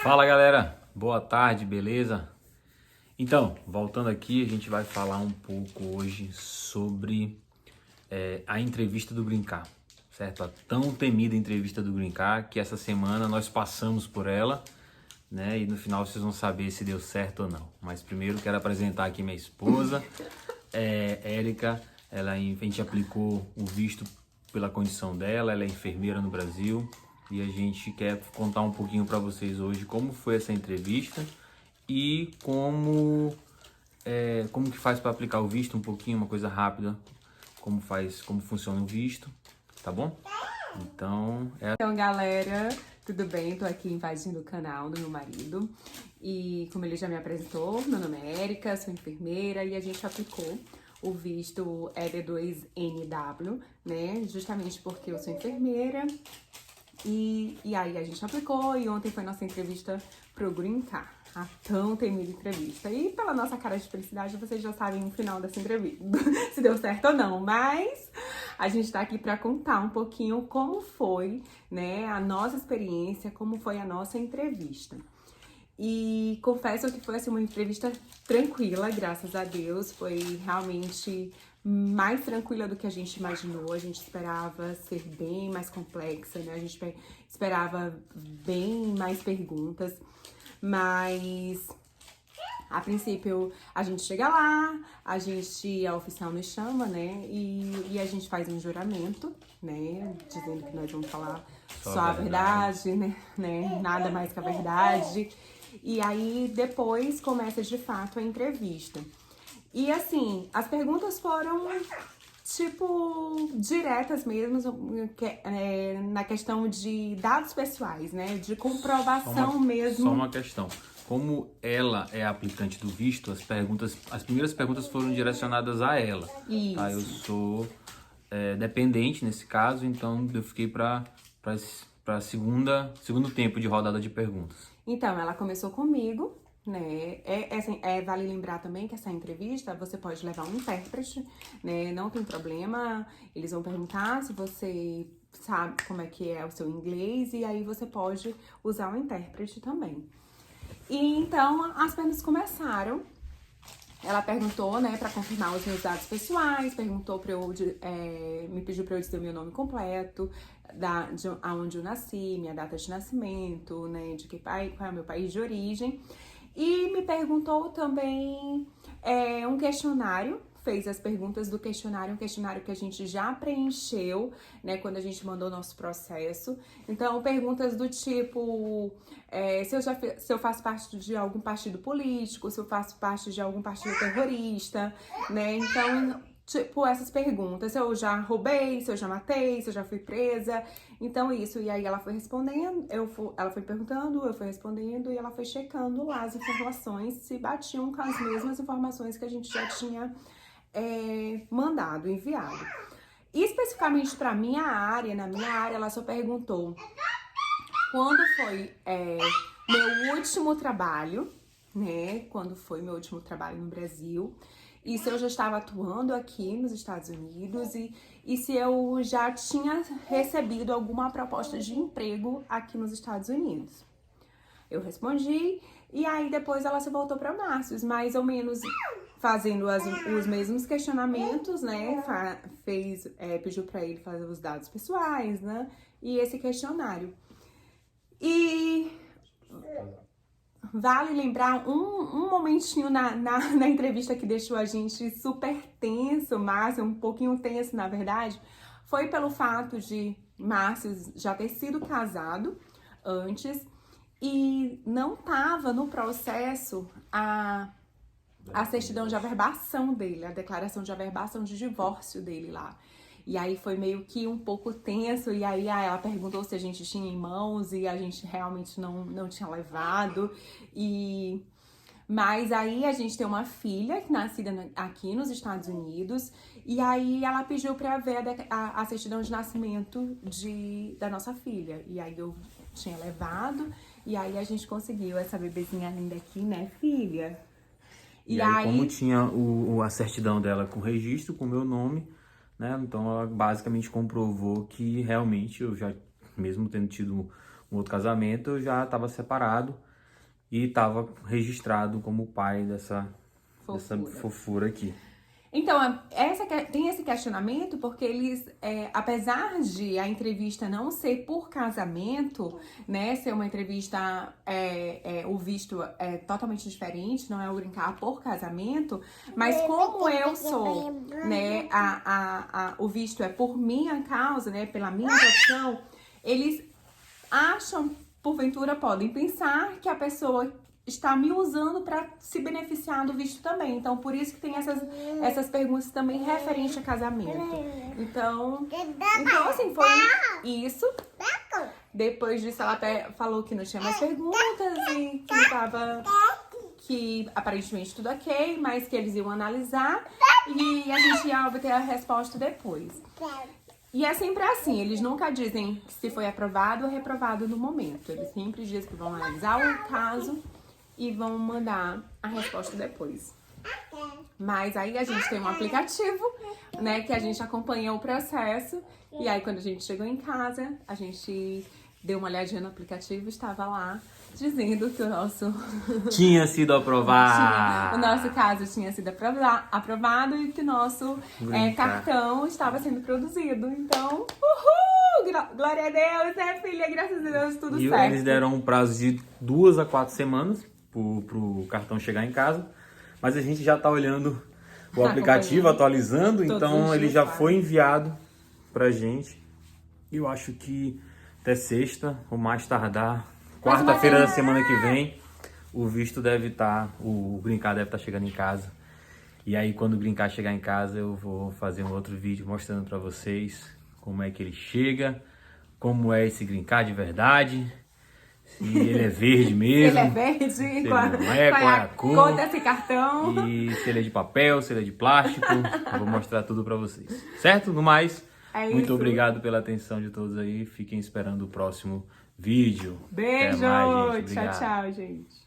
Fala galera, boa tarde, beleza? Então, voltando aqui, a gente vai falar um pouco hoje sobre a entrevista do Green Card, certo? A tão temida entrevista do Green Card, que essa semana nós passamos por ela, né? E no final vocês vão saber se deu certo ou não. Mas primeiro quero apresentar aqui minha esposa, Érica. A gente aplicou o visto pela condição dela, ela é enfermeira no Brasil. E a gente quer contar um pouquinho para vocês hoje como foi essa entrevista e como que faz para aplicar o visto, um pouquinho, uma coisa rápida, como funciona o visto, tá bom? Então, Então, galera, tudo bem? Tô aqui invadindo o canal do meu marido e, como ele já me apresentou, meu nome é Érica, sou enfermeira e a gente aplicou o visto EB2NW, né? Justamente porque eu sou enfermeira. E aí a gente aplicou e ontem foi nossa entrevista pro Green Card, a tão temida entrevista. E pela nossa cara de felicidade, vocês já sabem o final dessa entrevista, se deu certo ou não. Mas a gente tá aqui para contar um pouquinho como foi, né, a nossa experiência, como foi a nossa entrevista. E confesso que foi assim, uma entrevista tranquila, graças a Deus. Foi realmente mais tranquila do que a gente imaginou. A gente esperava ser bem mais complexa, né? A gente esperava bem mais perguntas. Mas a princípio a gente chega lá, a oficial nos chama, né? E a gente faz um juramento, né? Dizendo que nós vamos falar só a verdade, né? Nada mais que a verdade. E aí, depois, começa de fato a entrevista. E assim, as perguntas foram, tipo, diretas mesmo, na questão de dados pessoais, né? De comprovação mesmo. Só uma questão. Como ela é a aplicante do visto, as primeiras perguntas foram direcionadas a ela. Isso. Tá? Eu sou dependente nesse caso, então eu fiquei para segundo tempo de rodada de perguntas. Então, ela começou comigo, né? Vale lembrar também que essa entrevista você pode levar um intérprete, né? Não tem problema. Eles vão perguntar se você sabe como é que é o seu inglês e aí você pode usar o intérprete também. E então as perguntas começaram. Ela perguntou, né, para confirmar os meus dados pessoais, me pediu para eu dizer o meu nome completo, aonde eu nasci, minha data de nascimento, né, qual é o meu país de origem. E me perguntou também um questionário, fez as perguntas do questionário, um questionário que a gente já preencheu, né, quando a gente mandou o nosso processo. Então, perguntas do tipo, se eu faço parte de algum partido político, se eu faço parte de algum partido terrorista, né, então, tipo, essas perguntas, se eu já roubei, se eu já matei, se eu já fui presa, então isso. E aí ela foi respondendo, ela foi perguntando, eu fui respondendo e ela foi checando lá as informações, se batiam com as mesmas informações que a gente já tinha enviado. E especificamente para minha área, na minha área, ela só perguntou quando foi meu último trabalho, né? Quando foi meu último trabalho no Brasil. E se eu já estava atuando aqui nos Estados Unidos e se eu já tinha recebido alguma proposta de emprego aqui nos Estados Unidos. Eu respondi e aí depois ela se voltou para Márcio, mais ou menos fazendo os mesmos questionamentos, né? Pediu para ele fazer os dados pessoais, né? E esse questionário. E vale lembrar um momentinho na entrevista que deixou a gente super tenso, Márcio, um pouquinho tenso, na verdade, foi pelo fato de Márcio já ter sido casado antes e não tava no processo a certidão de averbação dele, a declaração de averbação de divórcio dele lá. E aí foi meio que um pouco tenso, e aí ela perguntou se a gente tinha em mãos, e a gente realmente não tinha levado. Mas aí a gente tem uma filha nascida aqui nos Estados Unidos, e aí ela pediu pra ver a certidão de nascimento da nossa filha. E aí eu tinha levado, e aí a gente conseguiu essa bebezinha linda aqui, né, filha? E aí, como tinha a certidão dela com registro, com o meu nome, né? Então ela basicamente comprovou que realmente eu já, mesmo tendo tido um outro casamento, eu já estava separado e estava registrado como pai dessa Fofura. fofura aqui. Então, tem esse questionamento porque eles, apesar de a entrevista não ser por casamento, né, ser uma entrevista, o visto é totalmente diferente, não é o green card por casamento, mas como eu sou, né, o visto é por minha causa, né, pela minha profissão, eles acham, porventura podem pensar que a pessoa está me usando para se beneficiar do visto também. Então, por isso que tem essas perguntas também referente a casamento. Então assim, foi isso. Depois disso, ela até falou que não tinha mais perguntas e que aparentemente tudo ok, mas que eles iam analisar e a gente ia obter a resposta depois. E é sempre assim, eles nunca dizem se foi aprovado ou reprovado no momento. Eles sempre dizem que vão analisar o caso e vão mandar a resposta depois. Mas aí a gente tem um aplicativo, né, que a gente acompanha o processo. E aí quando a gente chegou em casa, a gente deu uma olhadinha no aplicativo e estava lá dizendo que o nosso... Tinha sido aprovado! O nosso caso tinha sido aprovado e que o nosso cartão estava sendo produzido. Então, uhul! Glória a Deus, né, filha? Graças a Deus, tudo certo. E eles deram um prazo de 2 a 4 semanas pro cartão chegar em casa. Mas a gente já tá olhando o aplicativo, atualizando. Então ele já foi enviado pra gente. E eu acho que até sexta, ou mais tardar, quarta-feira da semana que vem, o visto deve estar, o green card deve estar chegando em casa. E aí quando o green card chegar em casa, eu vou fazer um outro vídeo mostrando pra vocês como é que ele chega, como é esse green card de verdade, se ele é verde mesmo. Se ele é verde, se qual é a cor desse cartão. E se ele é de papel, se ele é de plástico. Eu vou mostrar tudo pra vocês. Certo? No mais, muito obrigado pela atenção de todos aí. Fiquem esperando o próximo vídeo. Beijo! Até mais, gente. Tchau, Obrigado. tchau, gente.